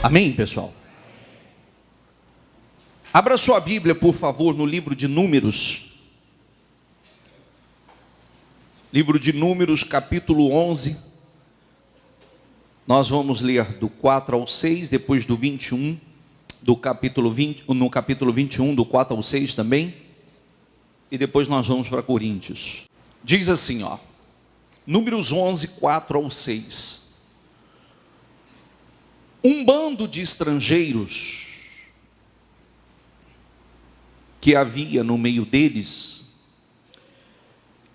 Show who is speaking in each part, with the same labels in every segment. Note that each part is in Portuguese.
Speaker 1: Amém, pessoal? Abra sua Bíblia, por favor, no livro de Números. Livro de Números, capítulo 11. Nós vamos ler do 4 ao 6, depois do 21, do capítulo 20, no capítulo 21, do 4 ao 6 também. E depois nós vamos para Coríntios. Diz assim, ó. Números 11, 4 ao 6. Um bando de estrangeiros que havia no meio deles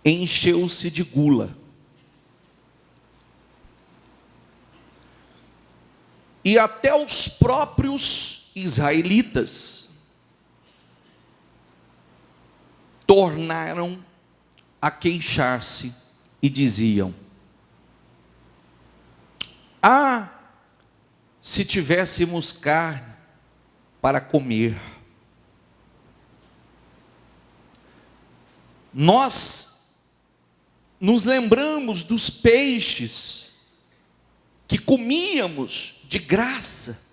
Speaker 1: encheu-se de gula e até os próprios israelitas tornaram a queixar-se e diziam: se tivéssemos carne para comer, nós nos lembramos dos peixes que comíamos de graça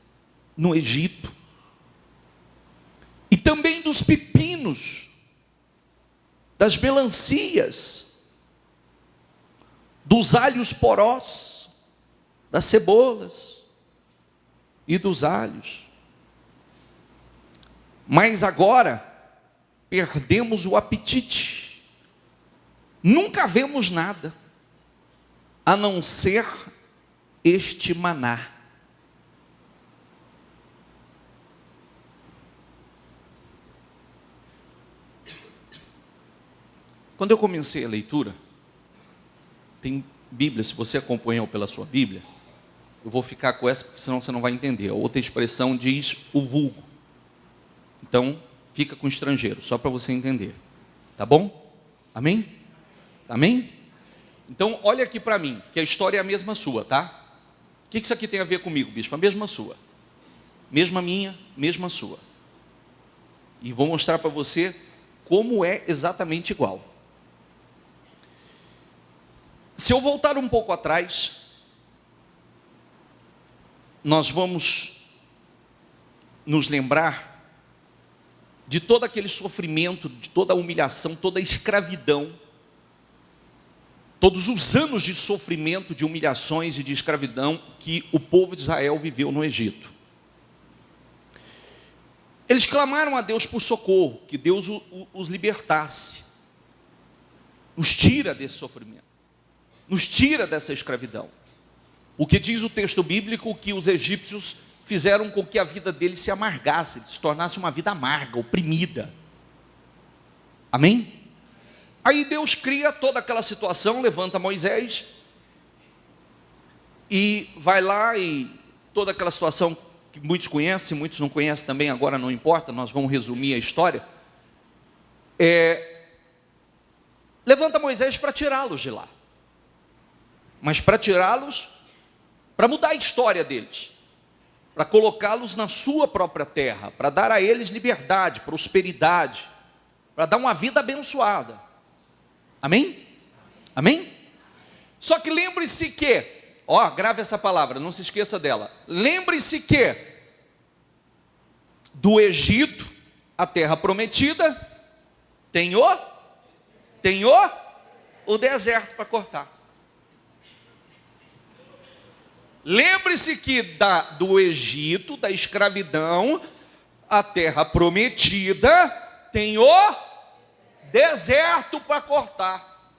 Speaker 1: no Egito, e também dos pepinos, das melancias, dos alhos porós, das cebolas e dos alhos. Mas agora perdemos o apetite, nunca vemos nada a não ser este maná. Quando eu comecei a leitura, tem Bíblia, se você acompanhou pela sua Bíblia, eu vou ficar com essa, porque senão você não vai entender. A outra expressão diz o vulgo. Então, fica com o estrangeiro, só para você entender. Tá bom? Amém? Amém? Então, olha aqui para mim, que a história é a mesma sua, tá? O que isso aqui tem a ver comigo, bispo? A mesma sua. Mesma minha, mesma sua. E vou mostrar para você como é exatamente igual. Se eu voltar um pouco atrás, nós vamos nos lembrar de todo aquele sofrimento, de toda a humilhação, toda a escravidão, todos os anos de sofrimento, de humilhações e de escravidão que o povo de Israel viveu no Egito. Eles clamaram a Deus por socorro, que Deus os libertasse, nos tira desse sofrimento, nos tira dessa escravidão. Porque diz o texto bíblico que os egípcios fizeram com que a vida deles se amargasse, se tornasse uma vida amarga, oprimida. Amém? Aí Deus cria toda aquela situação, levanta Moisés e vai lá, e toda aquela situação que muitos conhecem, muitos não conhecem também, agora não importa, nós vamos resumir a história. Levanta Moisés para tirá-los de lá, mas para tirá-los, para mudar a história deles, para colocá-los na sua própria terra, para dar a eles liberdade, prosperidade, para dar uma vida abençoada. Amém? Amém? Só que lembre-se que, grave essa palavra, não se esqueça dela. Lembre-se que do Egito, a terra prometida, tem o deserto para cortar. Lembre-se que do Egito, da escravidão, a terra prometida, tem o deserto para cortar,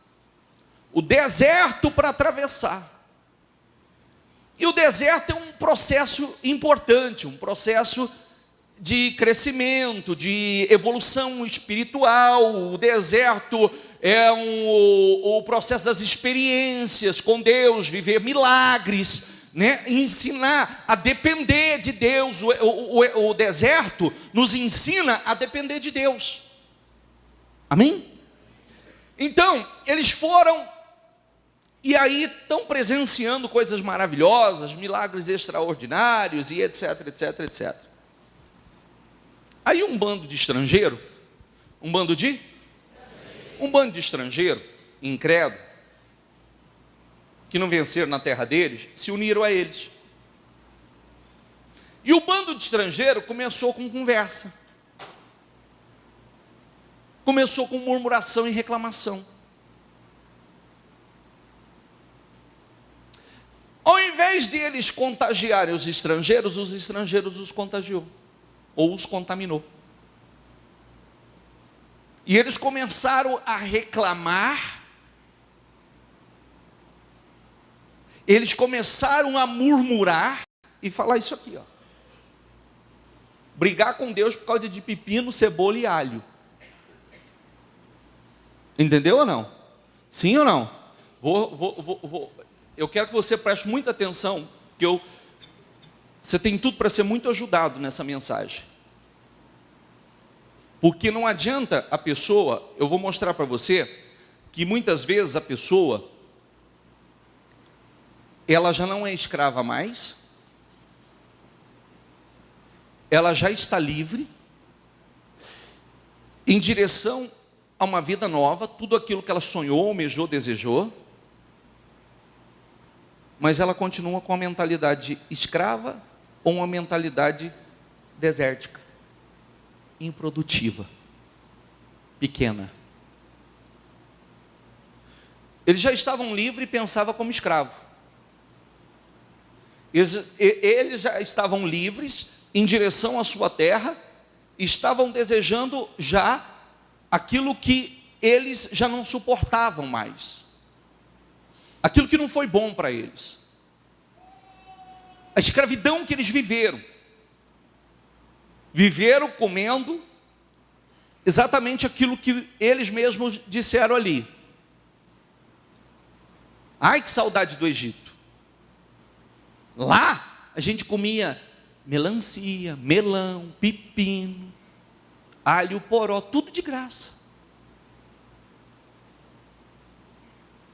Speaker 1: o deserto para atravessar. E o deserto é um processo importante, um processo de crescimento, de evolução espiritual. O deserto é o processo das experiências com Deus, viver milagres, né? Ensinar a depender de Deus. O deserto nos ensina a depender de Deus. Amém? Então, eles foram, e aí estão presenciando coisas maravilhosas, milagres extraordinários, e etc, etc, etc. Aí um bando de estrangeiro, um bando de estrangeiro, incrédulo, que não venceram na terra deles, se uniram a eles. E o bando de estrangeiro começou com conversa. Começou com murmuração e reclamação. Ao invés de eles contagiarem os estrangeiros os contagiou, ou os contaminou. E eles começaram a reclamar, eles começaram a murmurar e falar isso aqui, ó. Brigar com Deus por causa de pepino, cebola e alho. Entendeu ou não? Sim ou não? Eu quero que você preste muita atenção, porque você tem tudo para ser muito ajudado nessa mensagem. Porque não adianta a pessoa, eu vou mostrar para você, que muitas vezes a pessoa, ela já não é escrava mais, ela já está livre, em direção a uma vida nova, tudo aquilo que ela sonhou, almejou, desejou, mas ela continua com a mentalidade escrava ou uma mentalidade desértica, improdutiva, pequena. Eles já estavam livres e pensavam como escravo. Eles já estavam livres em direção à sua terra, estavam desejando já aquilo que eles já não suportavam mais, aquilo que não foi bom para eles, a escravidão que eles viveram comendo exatamente aquilo que eles mesmos disseram ali. Ai, que saudade do Egito. Lá a gente comia melancia, melão, pepino, alho, poró, tudo de graça.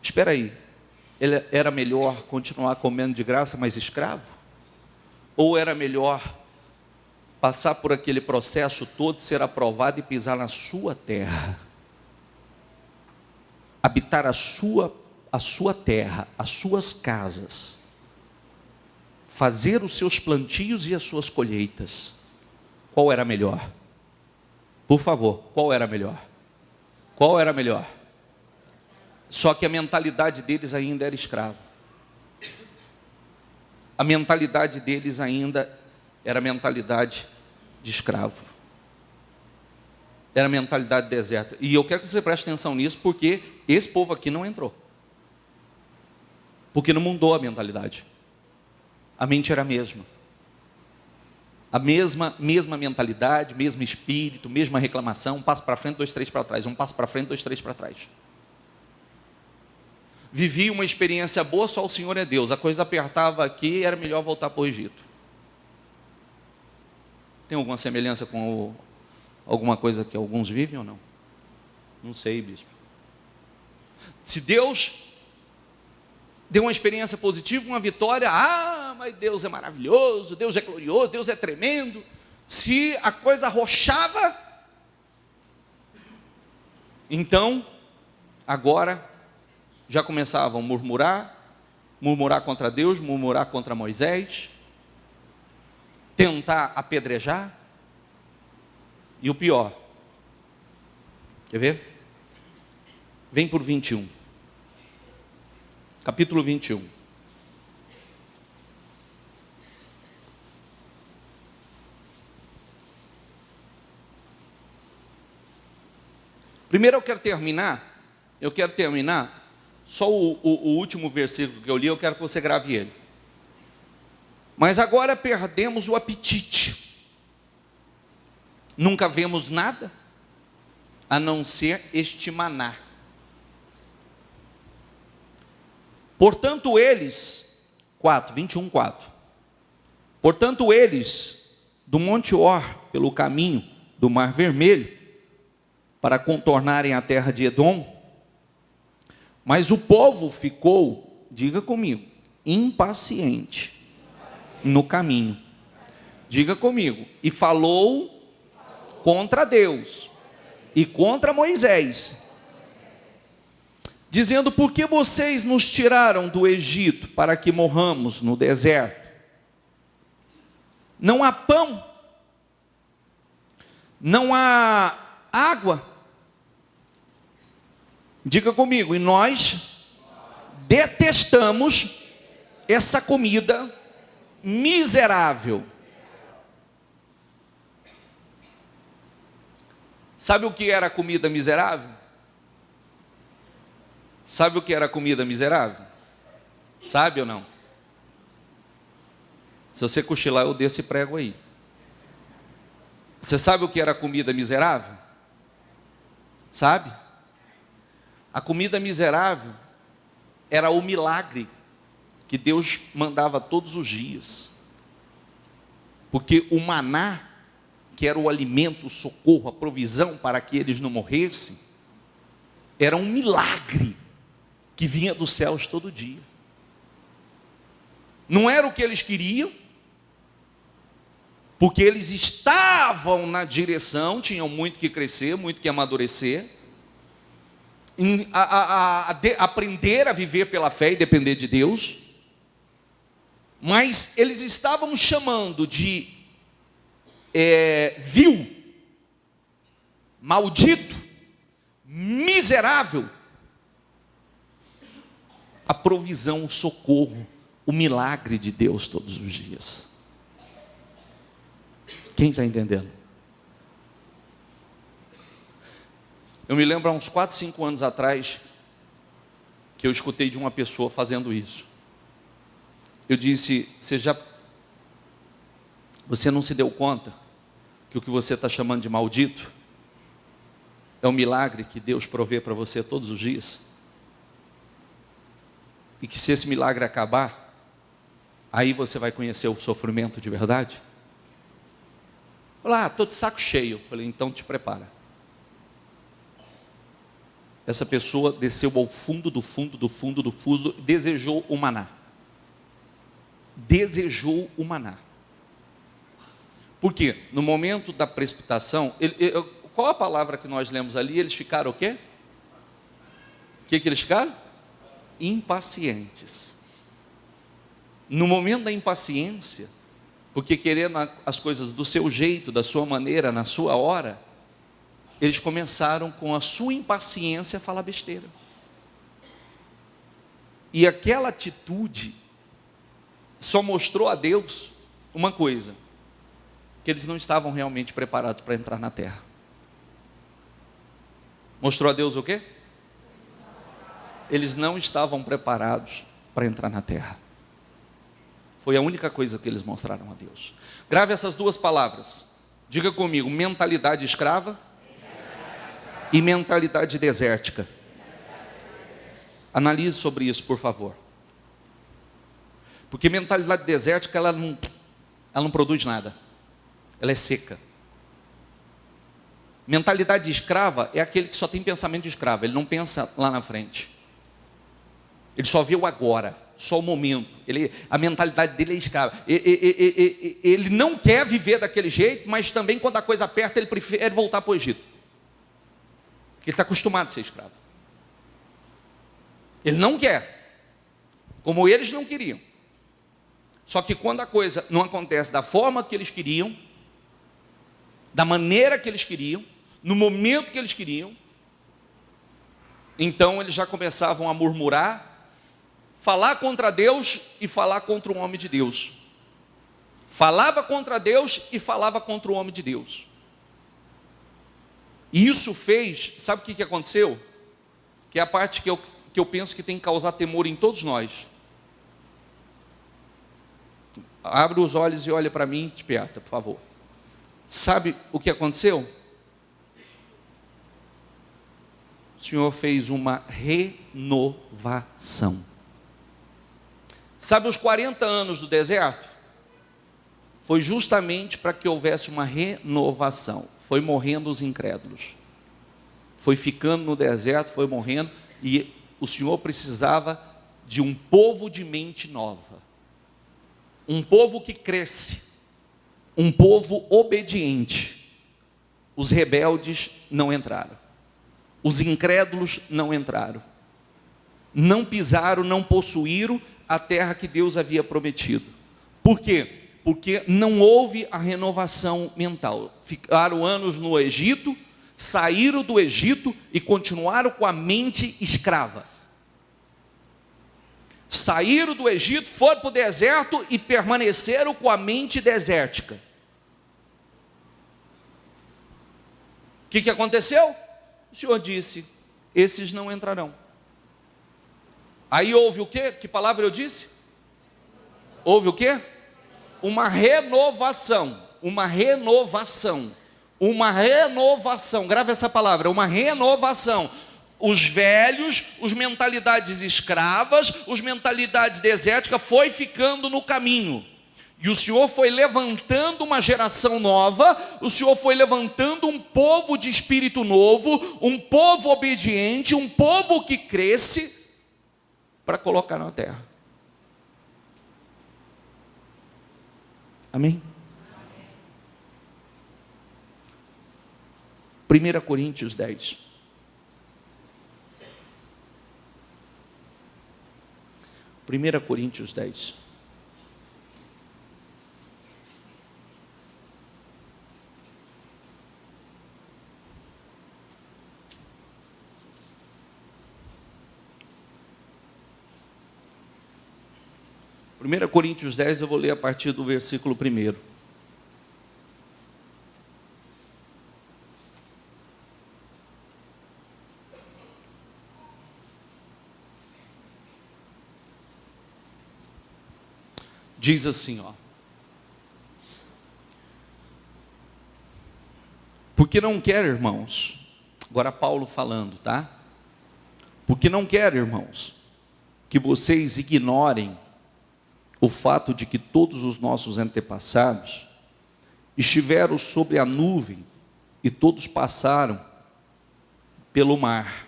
Speaker 1: Espera aí, era melhor continuar comendo de graça, mas escravo? Ou era melhor passar por aquele processo todo, ser aprovado e pisar na sua terra, habitar a sua terra, as suas casas, fazer os seus plantios e as suas colheitas? Qual era melhor? Por favor, qual era melhor? Qual era melhor? Só que a mentalidade deles ainda era escrava. A mentalidade deles ainda era a mentalidade de escravo. Era a mentalidade deserta. E eu quero que você preste atenção nisso, porque esse povo aqui não entrou. Porque não mudou a mentalidade. A mente era a mesma. A mesma mentalidade, mesmo espírito, mesma reclamação, um passo para frente, 2, 3 para trás, um passo para frente, 2, 3 para trás. Vivi uma experiência boa, só o Senhor é Deus. A coisa apertava aqui, era melhor voltar para o Egito. Tem alguma semelhança com alguma coisa que alguns vivem ou não? Não sei, bispo. Se Deus deu uma experiência positiva, uma vitória, mas Deus é maravilhoso, Deus é glorioso, Deus é tremendo. Se a coisa arrochava, então, agora, já começavam a murmurar contra Deus, murmurar contra Moisés, tentar apedrejar, e o pior, quer ver? Vem por 21, capítulo 21. Primeiro eu quero terminar, só o último versículo que eu li, eu quero que você grave ele. Mas agora perdemos o apetite, nunca vemos nada, a não ser este maná. Portanto eles, 21:4. Portanto eles, do Monte Or, pelo caminho do Mar Vermelho, para contornarem a terra de Edom, mas o povo ficou, diga comigo, impaciente no caminho. Diga comigo, e falou contra Deus e contra Moisés, dizendo: por que vocês nos tiraram do Egito para que morramos no deserto? não há pão, não há água. Diga comigo, e nós detestamos essa comida miserável. Sabe o que era a comida miserável? Sabe o que era a comida miserável? Sabe ou não? Se você cochilar, eu desço e prego aí. Você sabe o que era a comida miserável? Sabe? A comida miserável era o milagre que Deus mandava todos os dias. Porque o maná, que era o alimento, o socorro, a provisão para que eles não morressem, era um milagre que vinha dos céus todo dia. Não era o que eles queriam, porque eles estavam na direção, tinham muito que crescer, muito que amadurecer, aprender a viver pela fé e depender de Deus, mas eles estavam chamando de vil, maldito, miserável, a provisão, o socorro, o milagre de Deus todos os dias. Quem está entendendo? Eu me lembro há uns 4, 5 anos atrás, que eu escutei de uma pessoa fazendo isso. Eu disse, você não se deu conta que o que você está chamando de maldito é um milagre que Deus provê para você todos os dias? E que se esse milagre acabar, aí você vai conhecer o sofrimento de verdade? Falei, estou de saco cheio. Falei, então te prepara. Essa pessoa desceu ao fundo do fundo do fundo do fundo, desejou o maná. Desejou o maná. Por quê? No momento da precipitação, qual a palavra que nós lemos ali? Eles ficaram o quê? O que eles ficaram? Impacientes. No momento da impaciência, porque querendo as coisas do seu jeito, da sua maneira, na sua hora, eles começaram com a sua impaciência a falar besteira. E aquela atitude só mostrou a Deus uma coisa, que eles não estavam realmente preparados para entrar na terra. Mostrou a Deus o quê? Eles não estavam preparados para entrar na terra. Foi a única coisa que eles mostraram a Deus. Grave essas duas palavras. Diga comigo, mentalidade escrava e mentalidade desértica. Analise sobre isso, por favor. Porque mentalidade desértica, ela não produz nada. Ela é seca. Mentalidade escrava é aquele que só tem pensamento de escravo. Ele não pensa lá na frente. Ele só vê o agora, só o momento. A mentalidade dele é escrava. Ele não quer viver daquele jeito, mas também quando a coisa aperta, ele prefere voltar para o Egito. Porque ele está acostumado a ser escravo. Ele não quer, como eles não queriam. Só que quando a coisa não acontece da forma que eles queriam, da maneira que eles queriam, no momento que eles queriam, então eles já começavam a murmurar, falar contra Deus e falar contra o homem de Deus. Falava contra Deus e falava contra o homem de Deus. E isso fez, sabe o que aconteceu? Que é a parte que eu penso que tem que causar temor em todos nós. Abre os olhos e olha para mim e desperta, por favor. Sabe o que aconteceu? O Senhor fez uma renovação. Sabe os 40 anos do deserto? Foi justamente para que houvesse uma renovação. Foi morrendo os incrédulos. Foi ficando no deserto, foi morrendo. E o Senhor precisava de um povo de mente nova. Um povo que cresce. Um povo obediente. Os rebeldes não entraram. Os incrédulos não entraram. Não pisaram, não possuíram a terra que Deus havia prometido. Por quê? Porque não houve a renovação mental. Ficaram anos no Egito, saíram do Egito e continuaram com a mente escrava. Saíram do Egito, foram para o deserto e permaneceram com a mente desértica. O que aconteceu? O Senhor disse: esses não entrarão. Aí houve o quê? Que palavra eu disse? Houve o quê? Uma renovação. Uma renovação. Uma renovação. Grave essa palavra, uma renovação. Os velhos, os mentalidades escravas, os mentalidades desérticas foi ficando no caminho. E o Senhor foi levantando uma geração nova, o Senhor foi levantando um povo de espírito novo, um povo obediente, um povo que cresce, para colocar na terra. Amém? 1 Coríntios 10. 1 Coríntios 10. Primeira Coríntios 10, eu vou ler a partir do versículo 1. Diz assim, ó: porque não quero, irmãos, agora Paulo falando, tá? Porque não quero, irmãos, que vocês ignorem o fato de que todos os nossos antepassados estiveram sobre a nuvem e todos passaram pelo mar.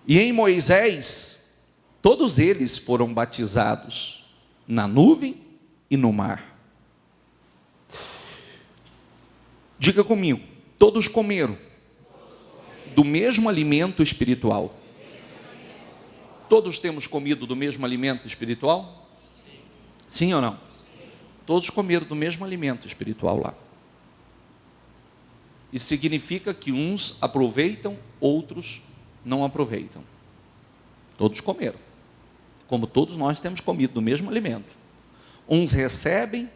Speaker 1: E em Moisés, todos eles foram batizados na nuvem e no mar. Diga comigo, todos comeram do mesmo alimento espiritual. Todos temos comido do mesmo alimento espiritual? Sim ou não? Todos comeram do mesmo alimento espiritual lá. Isso significa que uns aproveitam, outros não aproveitam. Todos comeram. Como todos nós temos comido do mesmo alimento. Uns recebem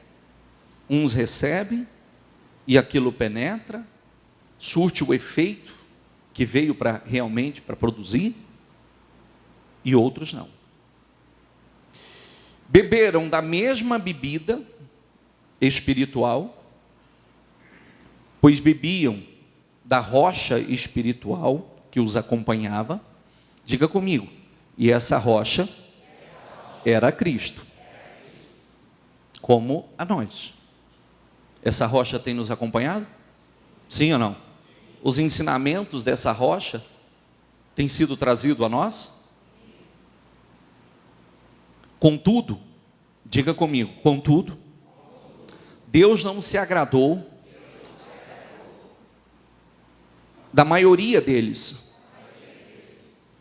Speaker 1: e aquilo penetra, surte o efeito que veio realmente para produzir, e outros não. Beberam da mesma bebida espiritual, pois bebiam da rocha espiritual que os acompanhava. Diga comigo, e essa rocha era Cristo, como a nós. Essa rocha tem nos acompanhado? Sim ou não? Os ensinamentos dessa rocha têm sido trazidos a nós? Contudo, diga comigo, contudo, Deus não se agradou da maioria deles.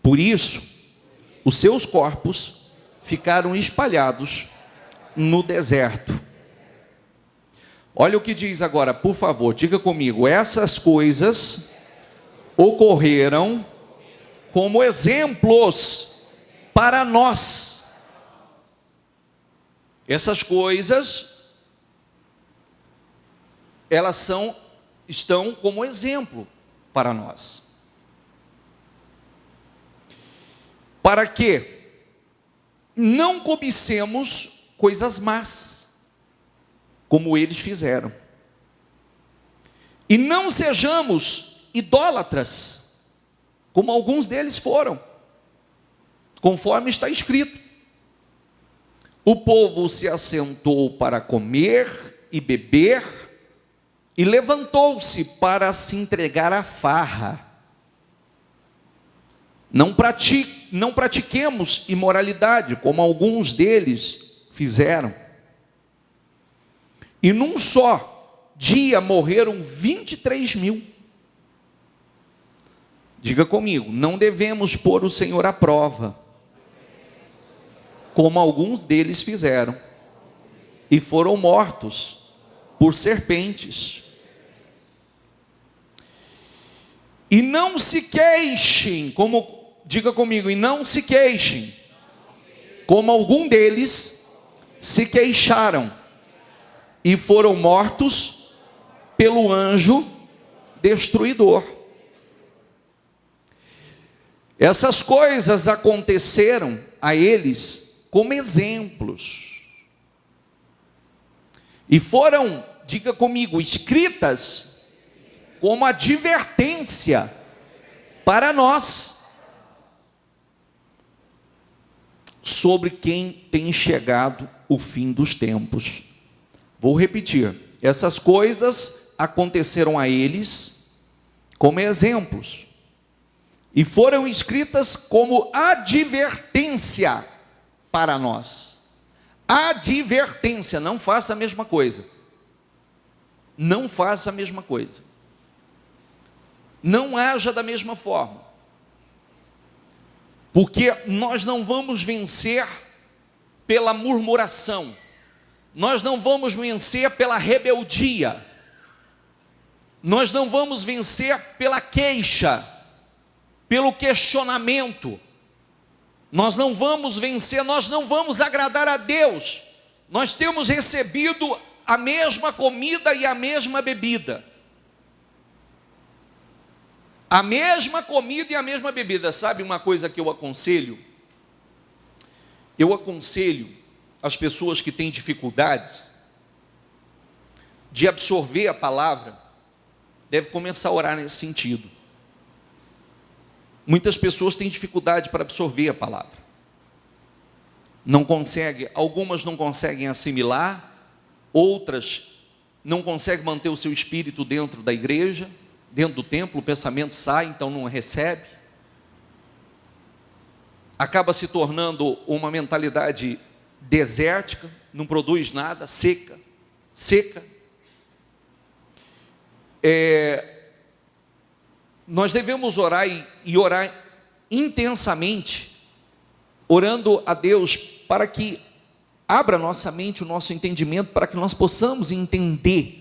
Speaker 1: Por isso, os seus corpos ficaram espalhados no deserto. Olha o que diz agora, por favor, diga comigo: essas coisas ocorreram como exemplos para nós. Essas coisas, elas estão como exemplo para nós. Para que não cobicemos coisas más, como eles fizeram. E não sejamos idólatras, como alguns deles foram, conforme está escrito: o povo se assentou para comer e beber, e levantou-se para se entregar à farra. Não pratiquemos imoralidade, como alguns deles fizeram. E num só dia morreram 23.000. Diga comigo, não devemos pôr o Senhor à prova, como alguns deles fizeram, e foram mortos por serpentes. E não se queixem, diga comigo, e não se queixem, como algum deles se queixaram, e foram mortos pelo anjo destruidor. Essas coisas aconteceram a eles como exemplos, e foram, diga comigo, escritas como advertência para nós, sobre quem tem chegado o fim dos tempos. Vou repetir, essas coisas aconteceram a eles como exemplos, e foram escritas como advertência para nós. Advertência, não faça a mesma coisa. Não faça a mesma coisa. Não haja da mesma forma. Porque nós não vamos vencer pela murmuração. Nós não vamos vencer pela rebeldia. Nós não vamos vencer pela queixa, pelo questionamento. Nós não vamos vencer, nós não vamos agradar a Deus. Nós temos recebido a mesma comida e a mesma bebida. A mesma comida e a mesma bebida. Sabe uma coisa que eu aconselho? Eu aconselho as pessoas que têm dificuldades de absorver a palavra, deve começar a orar nesse sentido. Muitas pessoas têm dificuldade para absorver a palavra. Não conseguem, algumas não conseguem assimilar, outras não conseguem manter o seu espírito dentro da igreja, dentro do templo, o pensamento sai, então não recebe. Acaba se tornando uma mentalidade desértica, não produz nada, seca. Nós devemos orar e orar intensamente, orando a Deus para que abra nossa mente, o nosso entendimento, para que nós possamos entender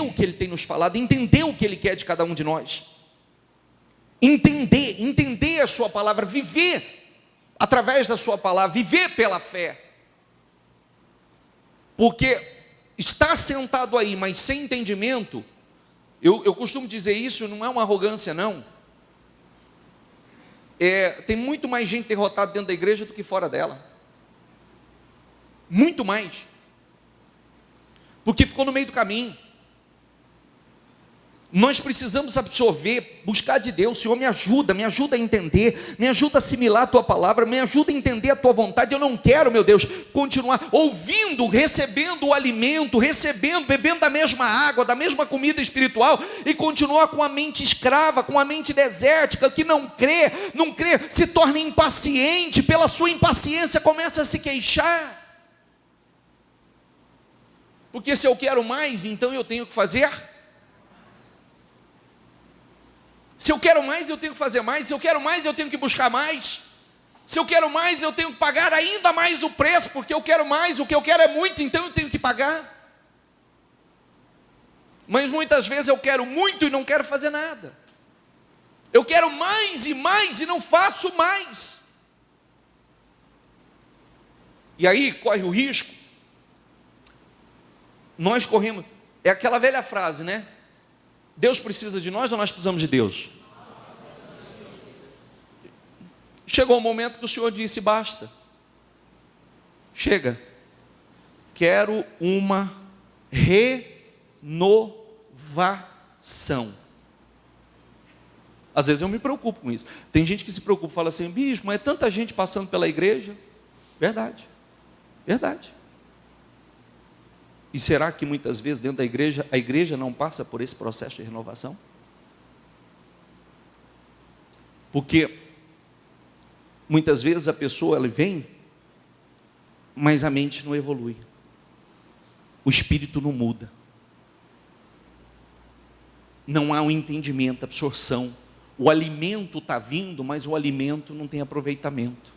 Speaker 1: o que Ele tem nos falado, entender o que Ele quer de cada um de nós, entender a sua palavra, viver através da sua palavra, viver pela fé, porque estar sentado aí, mas sem entendimento, eu costumo dizer isso, não é uma arrogância não, tem muito mais gente derrotada dentro da igreja do que fora dela, muito mais, porque ficou no meio do caminho. Nós precisamos absorver, buscar de Deus. Senhor, me ajuda a entender, me ajuda a assimilar a tua palavra, me ajuda a entender a tua vontade. Eu não quero, meu Deus, continuar ouvindo, recebendo o alimento, bebendo da mesma água, da mesma comida espiritual, e continuar com a mente escrava, com a mente desértica, que não crê, se torna impaciente, pela sua impaciência começa a se queixar. Porque se eu quero mais, então eu tenho que fazer. Se eu quero mais, eu tenho que fazer mais. Se eu quero mais, eu tenho que buscar mais. Se eu quero mais, eu tenho que pagar ainda mais o preço, porque eu quero mais, o que eu quero é muito, então eu tenho que pagar. Mas muitas vezes eu quero muito e não quero fazer nada. Eu quero mais e não faço mais. E aí corre o risco. Nós corremos, é aquela velha frase, né? Deus precisa de nós ou nós precisamos de Deus? Chegou o momento que o Senhor disse: basta, chega, quero uma renovação. Às vezes eu me preocupo com isso. Tem gente que se preocupa, fala assim: bispo, mas é tanta gente passando pela igreja. Verdade. E será que muitas vezes dentro da igreja, a igreja não passa por esse processo de renovação? Porque muitas vezes a pessoa, ela vem, mas a mente não evolui. O espírito não muda. Não há um entendimento, absorção. O alimento está vindo, mas o alimento não tem aproveitamento.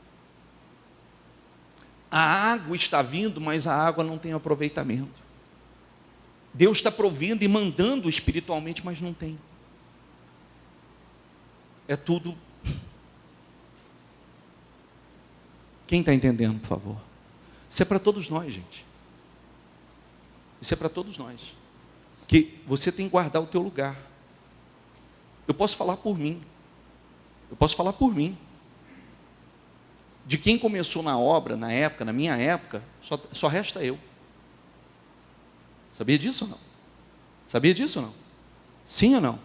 Speaker 1: A água está vindo, mas a água não tem aproveitamento. Deus está provendo e mandando espiritualmente, mas não tem. É tudo. Quem está entendendo, por favor? Isso é para todos nós, gente. Isso é para todos nós. Que você tem que guardar o teu lugar. Eu posso falar por mim. De quem começou na obra, na época, na minha época, só resta eu. Sabia disso ou não? Sabia disso ou não? Sim ou não?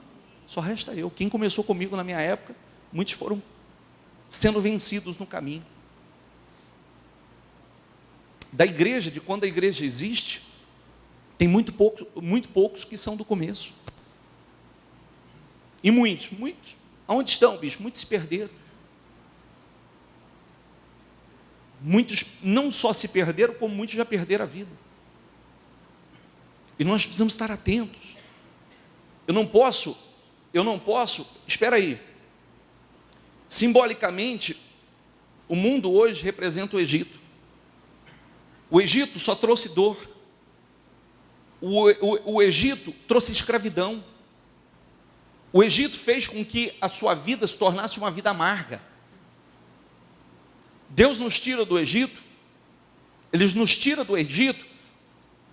Speaker 1: Só resta eu. Quem começou comigo na minha época, muitos foram sendo vencidos no caminho. Da igreja, de quando a igreja existe, tem muito poucos que são do começo. E muitos. Aonde estão, bicho? Muitos se perderam. Muitos não só se perderam, como muitos já perderam a vida. E nós precisamos estar atentos. Eu não posso, espera aí. Simbolicamente, o mundo hoje representa o Egito. O Egito só trouxe dor. O Egito trouxe escravidão. O Egito fez com que a sua vida se tornasse uma vida amarga. Deus nos tira do Egito, Ele nos tira do Egito,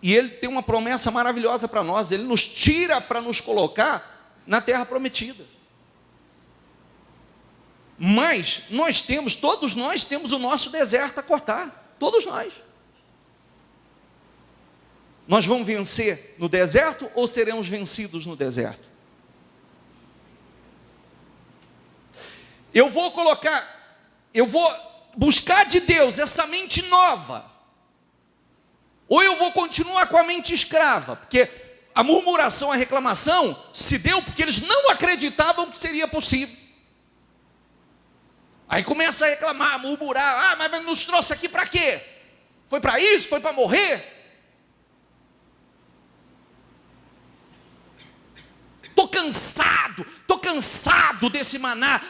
Speaker 1: e Ele tem uma promessa maravilhosa para nós. Ele nos tira para nos colocar na terra prometida. Mas todos nós temos o nosso deserto a cortar. Todos nós. Nós vamos vencer no deserto ou seremos vencidos no deserto? Eu vou buscar de Deus essa mente nova, ou eu vou continuar com a mente escrava, porque a murmuração, a reclamação se deu porque eles não acreditavam que seria possível. Aí começa a reclamar, a murmurar, mas nos trouxe aqui para quê? Foi para isso? Foi para morrer? Estou cansado desse maná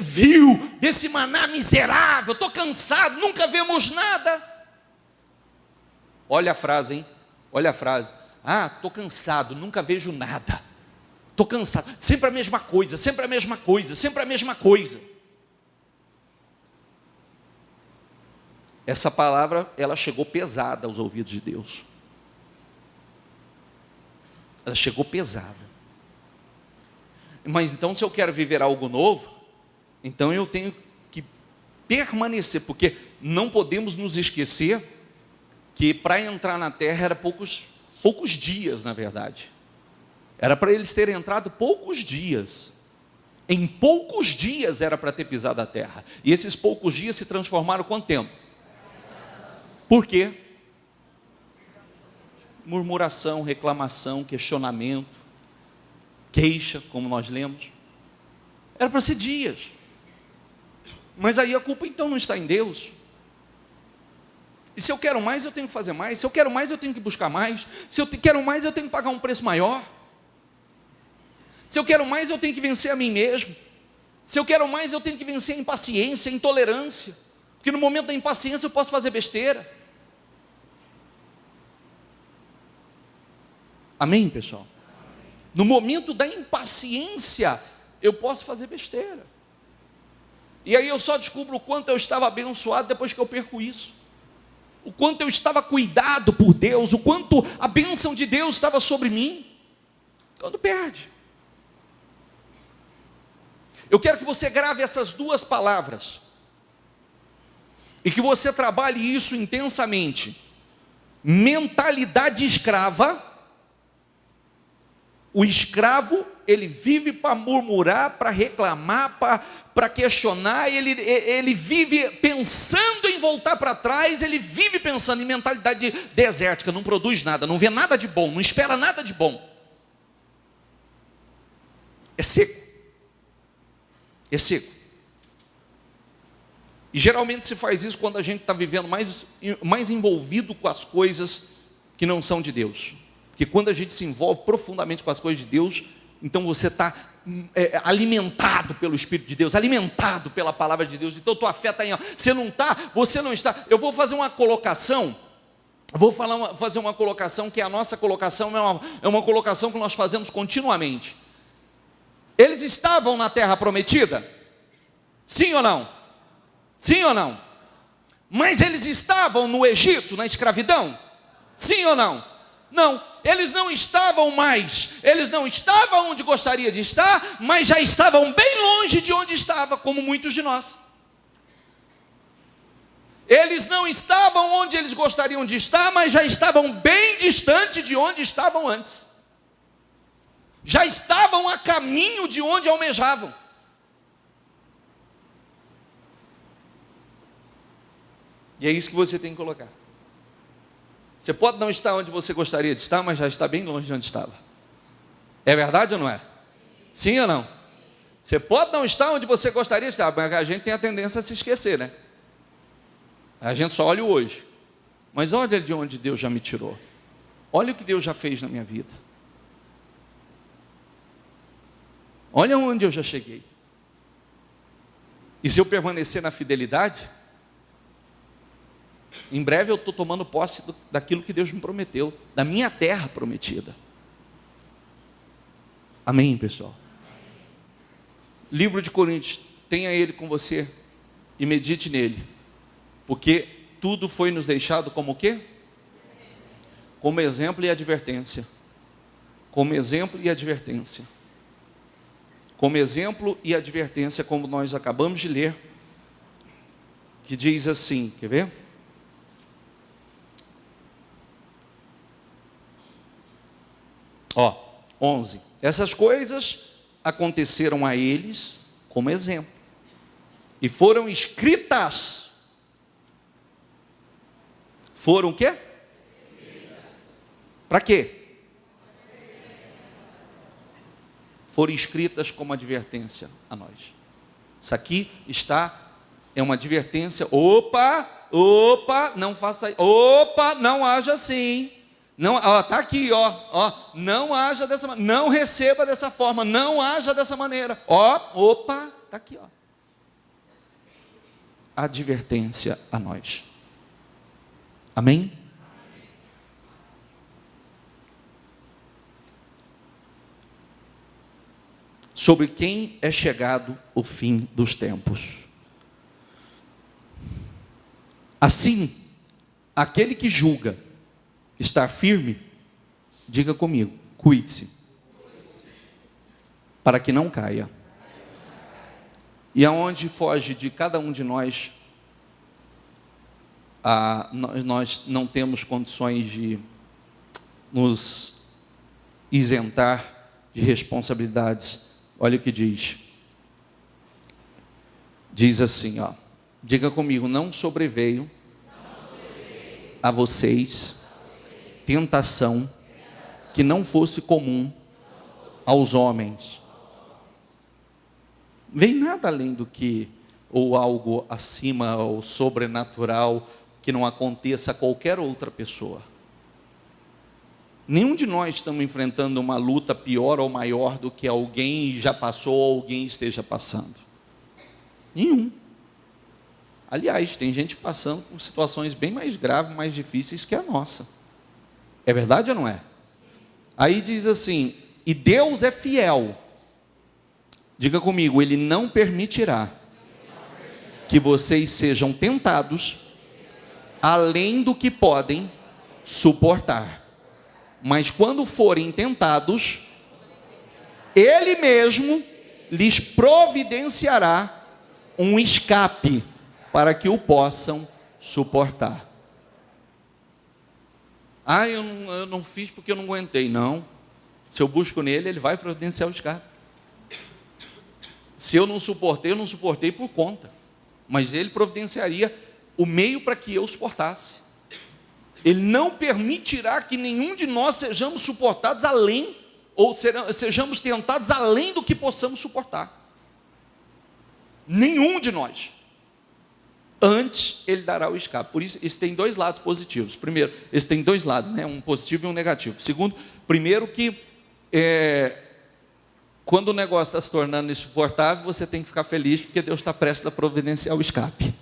Speaker 1: vil, desse maná miserável, estou cansado, nunca vemos nada. Olha a frase, hein? Olha a frase. Estou cansado, nunca vejo nada. Estou cansado, sempre a mesma coisa, sempre a mesma coisa, sempre a mesma coisa. Essa palavra, ela chegou pesada aos ouvidos de Deus. Ela chegou pesada. Mas então, se eu quero viver algo novo, então eu tenho que permanecer, porque não podemos nos esquecer que para entrar na terra era poucos dias, na verdade. Era para eles terem entrado poucos dias. Em poucos dias era para ter pisado a terra. E esses poucos dias se transformaram quanto tempo? Por quê? Murmuração, reclamação, questionamento, queixa, como nós lemos. Era para ser dias. Mas aí a culpa então não está em Deus. E se eu quero mais, eu tenho que fazer mais. Se eu quero mais, eu tenho que buscar mais. Se eu quero mais, eu tenho que pagar um preço maior. Se eu quero mais, eu tenho que vencer a mim mesmo. Se eu quero mais, eu tenho que vencer a impaciência, a intolerância. Porque no momento da impaciência eu posso fazer besteira. Amém, pessoal? No momento da impaciência, eu posso fazer besteira. E aí eu só descubro o quanto eu estava abençoado depois que eu perco isso. O quanto eu estava cuidado por Deus, o quanto a bênção de Deus estava sobre mim. Quando perde. Eu quero que você grave essas duas palavras. E que você trabalhe isso intensamente. Mentalidade escrava. O escravo, ele vive para murmurar, para reclamar, para questionar, ele vive pensando em voltar para trás, ele vive pensando em mentalidade desértica, não produz nada, não vê nada de bom, não espera nada de bom. É seco. É seco. E geralmente se faz isso quando a gente está vivendo mais envolvido com as coisas que não são de Deus. Porque quando a gente se envolve profundamente com as coisas de Deus, então você está alimentado pelo Espírito de Deus, alimentado pela palavra de Deus. Então tua fé está em, você não está, você não está. Eu vou fazer uma colocação, fazer uma colocação que a nossa colocação é uma colocação que nós fazemos continuamente. Eles estavam na terra prometida? Sim ou não? Sim ou não? Mas eles estavam no Egito, na escravidão? Sim ou não? Não, eles não estavam mais, eles não estavam onde gostaria de estar, mas já estavam bem longe de onde estava, como muitos de nós. Eles não estavam onde eles gostariam de estar, mas já estavam bem distante de onde estavam antes. Já estavam a caminho de onde almejavam. E é isso que você tem que colocar. Você pode não estar onde você gostaria de estar, mas já está bem longe de onde estava. É verdade ou não é? Sim ou não? Você pode não estar onde você gostaria de estar, mas a gente tem a tendência a se esquecer, né? A gente só olha o hoje. Mas olha de onde Deus já me tirou. Olha o que Deus já fez na minha vida. Olha onde eu já cheguei. E se eu permanecer na fidelidade, em breve eu estou tomando posse daquilo que Deus me prometeu, da minha terra prometida. Amém, pessoal? Livro de Coríntios, tenha ele com você e medite nele, porque tudo foi nos deixado como o quê? Como exemplo e advertência. Como exemplo e advertência. Como exemplo e advertência, como nós acabamos de ler, que diz assim, quer ver? Ó, 11. Essas coisas aconteceram a eles como exemplo e foram escritas. Foram o quê? Para quê? Foram escritas como advertência a nós. Isso aqui é uma advertência. Opa, não faça isso. Opa, não haja assim. Não, está aqui, não haja dessa maneira, não receba dessa forma, não haja dessa maneira. Está aqui, advertência a nós. Amém? Sobre quem é chegado o fim dos tempos. Assim, aquele que julga estar firme, diga comigo, cuide-se, para que não caia. E aonde foge de cada um de nós, nós não temos condições de nos isentar de responsabilidades. Olha o que diz. Diz assim, diga comigo, não sobreveio a vocês tentação que não fosse comum aos homens. Vem nada além do que, ou algo acima, ou sobrenatural, que não aconteça a qualquer outra pessoa. Nenhum de nós estamos enfrentando uma luta pior ou maior do que alguém já passou ou alguém esteja passando. Nenhum. Aliás, tem gente passando por situações bem mais graves, mais difíceis que a nossa. É verdade ou não é? Aí diz assim, e Deus é fiel. Diga comigo, Ele não permitirá que vocês sejam tentados além do que podem suportar. Mas quando forem tentados, Ele mesmo lhes providenciará um escape para que o possam suportar. Eu não fiz porque eu não aguentei. Não. Se eu busco nele, ele vai providenciar o escape. Se eu não suportei por conta. Mas ele providenciaria o meio para que eu suportasse. Ele não permitirá que nenhum de nós sejamos suportados além, ou sejamos tentados além do que possamos suportar. Nenhum de nós. Antes, ele dará o escape. Por isso, isso tem dois lados positivos. Primeiro, esse tem dois lados, né? Um positivo e um negativo. Segundo, primeiro que Quando o negócio está se tornando insuportável, você tem que ficar feliz, porque Deus está prestes a providenciar o escape.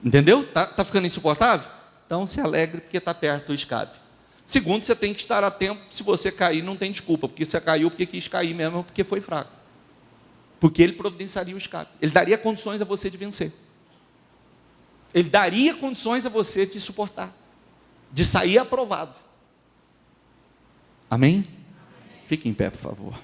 Speaker 1: Entendeu? Tá ficando insuportável? Então se alegre, porque está perto o escape. Segundo, você tem que estar atento, se você cair, não tem desculpa, porque você caiu porque quis cair mesmo, porque foi fraco. Porque Ele providenciaria o escape. Ele daria condições a você de vencer. Ele daria condições a você de suportar, de sair aprovado. Amém? Fique em pé, por favor.